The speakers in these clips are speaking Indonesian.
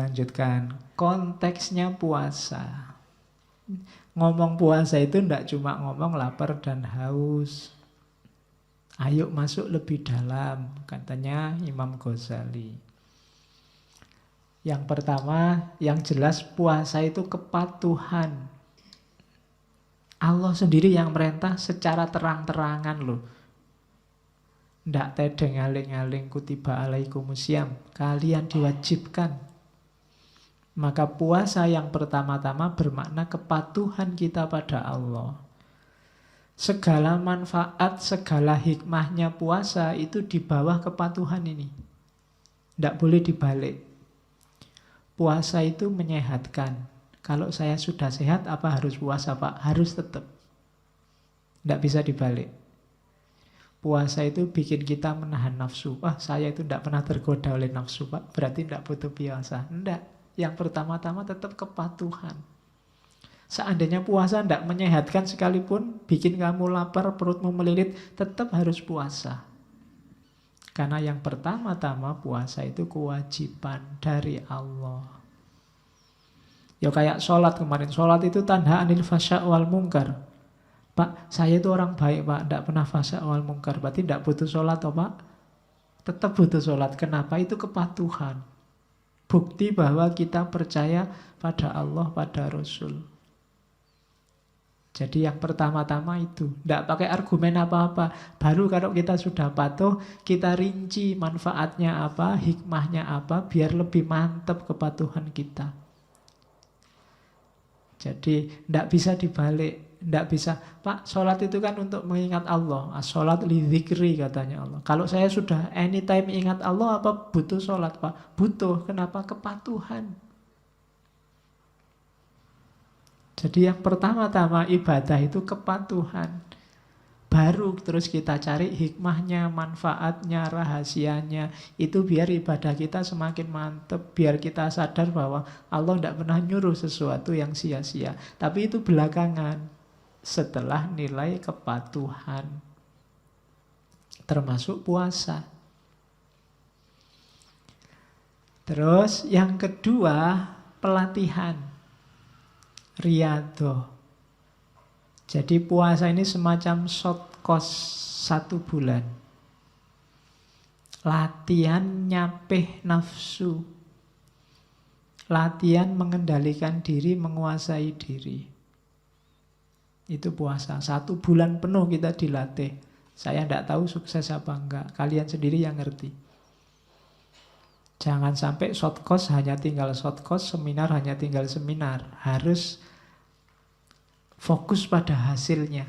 Lanjutkan, konteksnya puasa. Ngomong puasa itu tidak cuma ngomong lapar dan haus. Ayo masuk lebih dalam, katanya Imam Ghazali. Yang pertama, yang jelas puasa itu kepatuhan. Allah sendiri yang merintah secara terang-terangan loh. Ndak tedeng aling-aling kutiba alaikumusiyam. Kalian diwajibkan. Maka puasa yang pertama-tama bermakna kepatuhan kita pada Allah. Segala manfaat, segala hikmahnya puasa itu di bawah kepatuhan ini. Ndak boleh dibalik. Puasa itu menyehatkan. Kalau saya sudah sehat, apa harus puasa, Pak? Harus tetap. Ndak bisa dibalik. Puasa itu bikin kita menahan nafsu. Wah, saya itu ndak pernah tergoda oleh nafsu, Pak. Berarti ndak butuh puasa. Ndak. Yang pertama-tama tetap kepatuhan. Seandainya puasa ndak menyehatkan sekalipun, bikin kamu lapar, perutmu melilit, tetap harus puasa. Karena yang pertama-tama puasa itu kewajiban dari Allah. Ya kayak sholat kemarin. Sholat itu tanha anil fasya' wal mungkar. Pak, saya itu orang baik, Pak. Ndak pernah fasya' wal mungkar. Berarti ndak butuh sholat, toh, Pak? Tetap butuh sholat. Kenapa? Itu kepatuhan. Bukti bahwa kita percaya pada Allah, pada Rasul. Jadi yang pertama-tama itu, tidak pakai argumen apa-apa. Baru kalau kita sudah patuh, kita rinci manfaatnya apa, hikmahnya apa, biar lebih mantap kepatuhan kita. Jadi tidak bisa dibalik, tidak bisa. Pak, sholat itu kan untuk mengingat Allah. Sholat li dzikri katanya Allah. Kalau saya sudah anytime ingat Allah, apa butuh sholat, Pak? Butuh. Kenapa? Kepatuhan. Jadi yang pertama-tama ibadah itu kepatuhan. Baru terus kita cari hikmahnya, manfaatnya, rahasianya. Itu biar ibadah kita semakin mantap. Biar kita sadar bahwa Allah tidak pernah nyuruh sesuatu yang sia-sia. Tapi itu belakangan. Setelah nilai kepatuhan. Termasuk puasa. Terus yang kedua, pelatihan. Riyadhah. Jadi puasa ini semacam short course 1 bulan. Latihan nyapih nafsu. Latihan mengendalikan diri, menguasai diri. Itu puasa. 1 bulan penuh kita dilatih. Saya tidak tahu sukses apa enggak. Kalian sendiri yang ngerti. Jangan sampai short course hanya tinggal short course, seminar hanya tinggal seminar. Harus fokus pada hasilnya.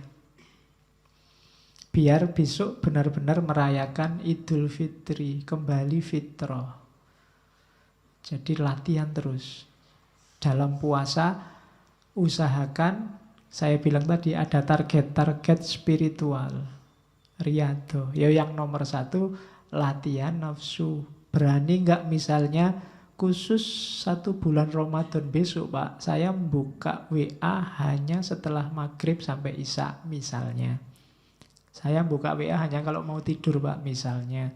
Biar besok benar-benar merayakan Idul Fitri, kembali fitrah. Jadi latihan terus. Dalam puasa, usahakan, saya bilang tadi ada target-target spiritual. Riyadhah. Ya yang nomor 1, latihan nafsu. Berani nggak misalnya khusus 1 bulan Ramadan besok, Pak, saya buka WA hanya setelah maghrib sampai isya misalnya. Saya buka WA hanya kalau mau tidur, Pak, misalnya.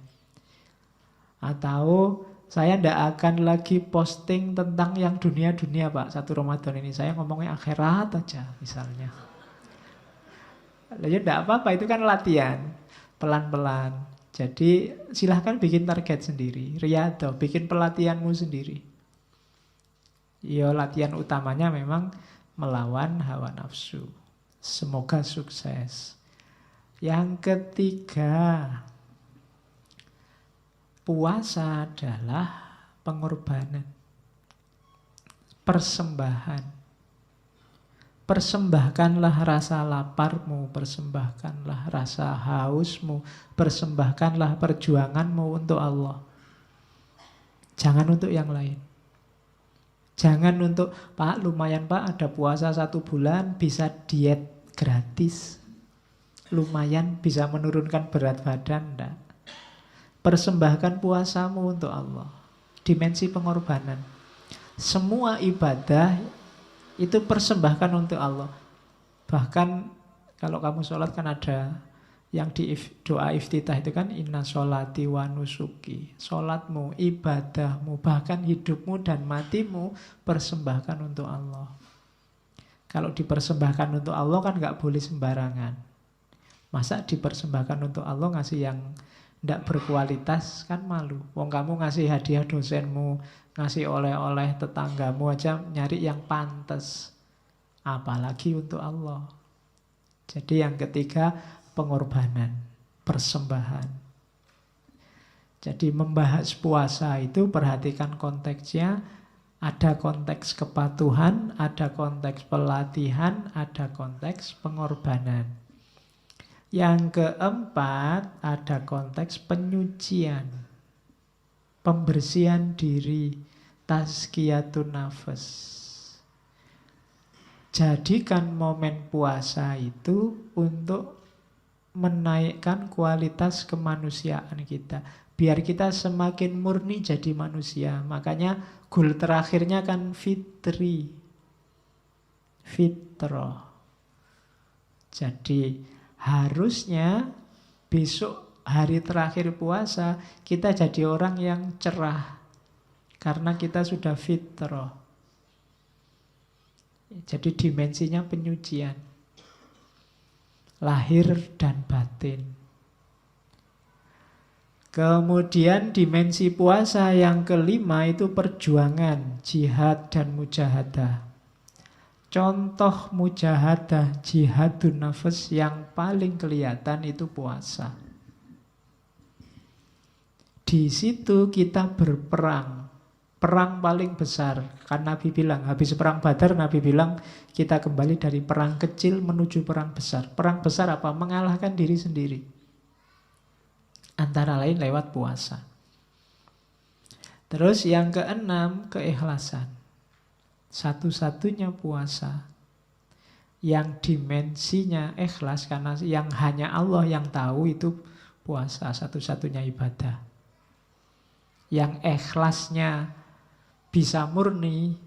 Atau saya tidak akan lagi posting tentang yang dunia-dunia, Pak, 1 Ramadan ini. Saya ngomongnya akhirat aja misalnya. Ya tidak apa-apa, itu kan latihan. Pelan-pelan. Jadi silahkan bikin target sendiri. Riyadhah, bikin pelatihanmu sendiri. Ya latihan utamanya memang melawan hawa nafsu. Semoga sukses. Yang ketiga, puasa adalah pengorbanan. Persembahan. Persembahkanlah rasa laparmu, persembahkanlah rasa hausmu, persembahkanlah perjuanganmu untuk Allah. Jangan untuk yang lain. Jangan untuk, Pak, lumayan Pak, ada puasa 1 bulan, bisa diet gratis. Lumayan bisa menurunkan berat badan, enggak. Persembahkan puasamu untuk Allah. Dimensi pengorbanan. Semua ibadah itu persembahkan untuk Allah. Bahkan kalau kamu sholat kan ada Yang di doa iftitah itu kan inna sholati wa nusuki. Sholatmu, ibadahmu, bahkan hidupmu dan matimu persembahkan untuk Allah. Kalau dipersembahkan untuk Allah kan nggak boleh sembarangan. Masa dipersembahkan untuk Allah ngasih yang tidak berkualitas kan malu. Wong kamu ngasih hadiah dosenmu, ngasih oleh-oleh tetanggamu aja nyari yang pantas. Apalagi untuk Allah. Jadi yang ketiga pengorbanan, persembahan. Jadi membahas puasa itu perhatikan konteksnya. Ada konteks kepatuhan, ada konteks pelatihan, ada konteks pengorbanan. Yang keempat, ada konteks penyucian, pembersihan diri, tazkiyatun nafas. Jadikan momen puasa itu untuk menaikkan kualitas kemanusiaan kita. Biar kita semakin murni jadi manusia. Makanya goal terakhirnya kan fitri. Fitrah. Jadi harusnya besok hari terakhir puasa kita jadi orang yang cerah. Karena kita sudah fitrah. Jadi dimensinya penyucian. Lahir dan batin. Kemudian dimensi puasa yang kelima itu perjuangan, jihad dan mujahadah. Contoh mujahadah, jihadun nafas yang paling kelihatan itu puasa. Di situ kita berperang. Perang paling besar. Kan Nabi bilang, habis perang Badar Nabi bilang kita kembali dari perang kecil menuju perang besar. Perang besar apa? Mengalahkan diri sendiri. Antara lain lewat puasa. Terus yang keenam, keikhlasan. Satu-satunya puasa yang dimensinya ikhlas, karena yang hanya Allah yang tahu itu puasa, satu-satunya ibadah. Yang ikhlasnya bisa murni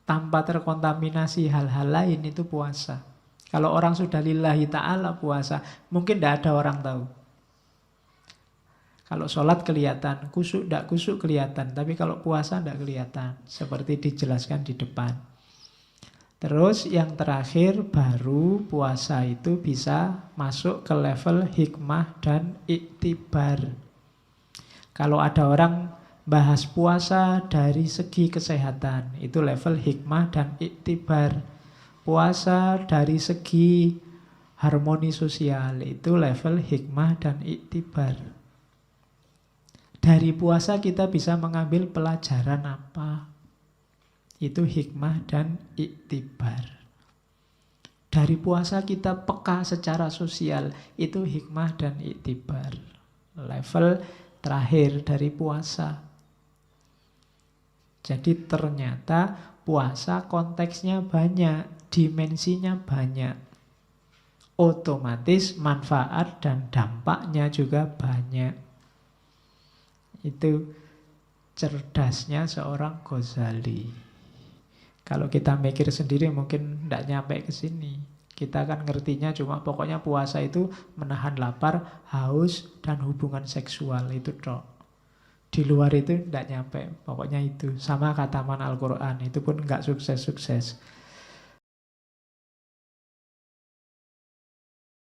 tanpa terkontaminasi hal-hal lain itu puasa. Kalau orang sudah lillahi ta'ala puasa, mungkin tidak ada orang tahu. Kalau sholat kelihatan, kusuk tidak kusuk kelihatan. Tapi kalau puasa tidak kelihatan. Seperti dijelaskan di depan. Terus yang terakhir baru puasa itu bisa masuk ke level hikmah dan iktibar. Kalau ada orang bahas puasa dari segi kesehatan, itu level hikmah dan iktibar. Puasa dari segi harmoni sosial, itu level hikmah dan iktibar. Dari puasa kita bisa mengambil pelajaran apa? Itu hikmah dan iktibar. Dari puasa kita peka secara sosial, itu hikmah dan iktibar. Level terakhir dari puasa. Jadi ternyata puasa konteksnya banyak, dimensinya banyak. Otomatis manfaat dan dampaknya juga banyak. Itu cerdasnya seorang Ghazali. Kalau kita mikir sendiri mungkin tidak nyampe ke sini. Kita kan ngertinya cuma pokoknya puasa itu menahan lapar, haus, dan hubungan seksual. Itu tok. Di luar itu tidak nyampe. Pokoknya itu. Sama khataman Al-Quran. Itu pun nggak sukses-sukses.